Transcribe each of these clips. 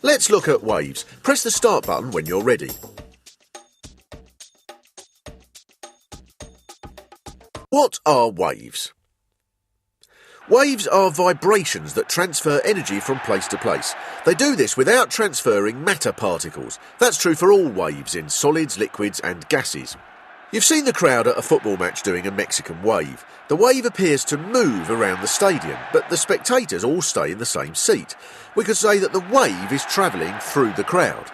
Let's look at waves. Press the start button when you're ready. What are waves? Waves are vibrations that transfer energy from place to place. They do this without transferring matter particles. That's true for all waves in solids, liquids and gases. You've seen the crowd at a football match doing a Mexican wave. The wave appears to move around the stadium, but the spectators all stay in the same seat. We could say that the wave is travelling through the crowd.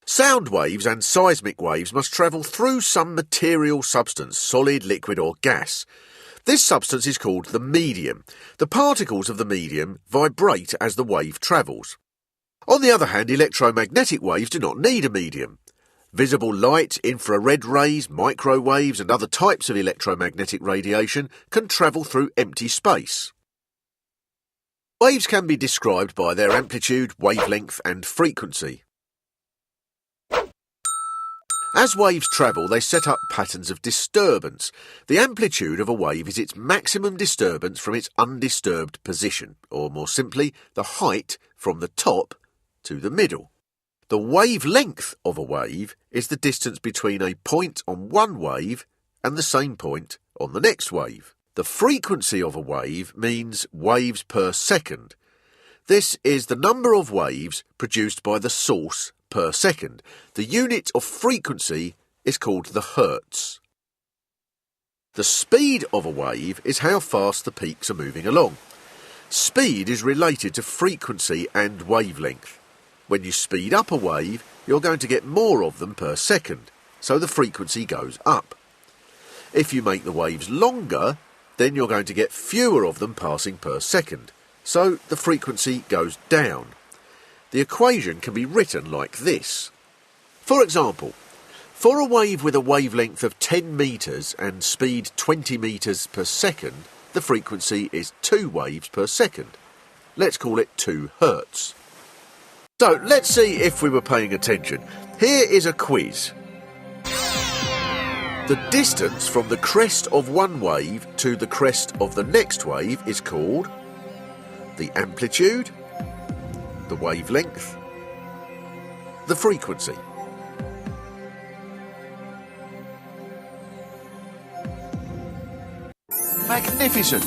Sound waves and seismic waves must travel through some material substance, solid, liquid or gas. This substance is called the medium. The particles of the medium vibrate as the wave travels. On the other hand, electromagnetic waves do not need a medium. Visible light, infrared rays, microwaves and other types of electromagnetic radiation can travel through empty space. Waves can be described by their amplitude, wavelength and frequency. As waves travel, they set up patterns of disturbance. The amplitude of a wave is its maximum disturbance from its undisturbed position, or more simply, the height from the top to the middle. The wavelength of a wave is the distance between a point on one wave and the same point on the next wave. The frequency of a wave means waves per second. This is the number of waves produced by the source per second. The unit of frequency is called the hertz. The speed of a wave is how fast the peaks are moving along. Speed is related to frequency and wavelength. When you speed up a wave, you're going to get more of them per second, so the frequency goes up. If you make the waves longer, then you're going to get fewer of them passing per second, so the frequency goes down. The equation can be written like this. For example, for a wave with a wavelength of 10 metres and speed 20 metres per second, the frequency is 2 waves per second. Let's call it 2 hertz. So let's see if we were paying attention. Here is a quiz. The distance from the crest of one wave to the crest of the next wave is called the amplitude, the wavelength, the frequency. Magnificent!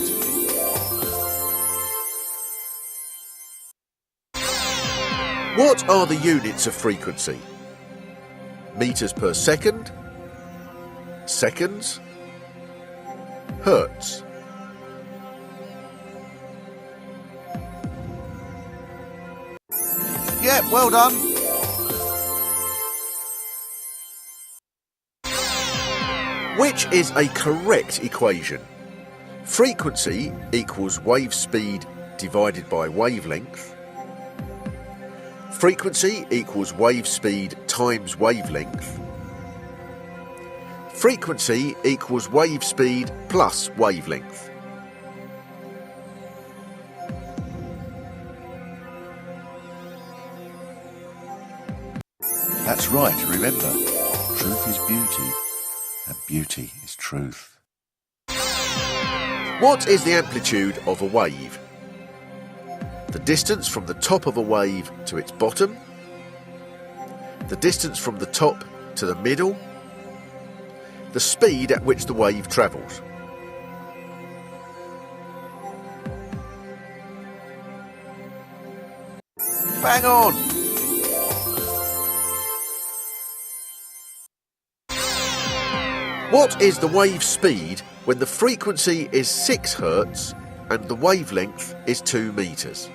What are the units of frequency? Meters per second, seconds, hertz. Yeah, well done. Which is a correct equation? Frequency equals wave speed divided by wavelength. Frequency equals wave speed times wavelength. Frequency equals wave speed plus wavelength. That's right, remember, truth is beauty, and beauty is truth. What is the amplitude of a wave? The distance from the top of a wave to its bottom, the distance from the top to the middle, the speed at which the wave travels. Bang on! What is the wave speed when the frequency is 6 Hz and the wavelength is 2 meters?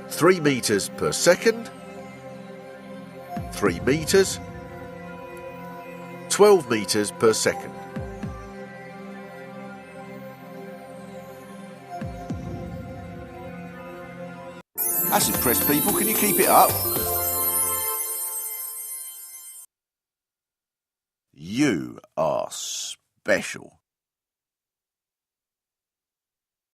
3 meters per second, 3 meters, 12 meters per second. That's impressed people, can you keep it up? You are special.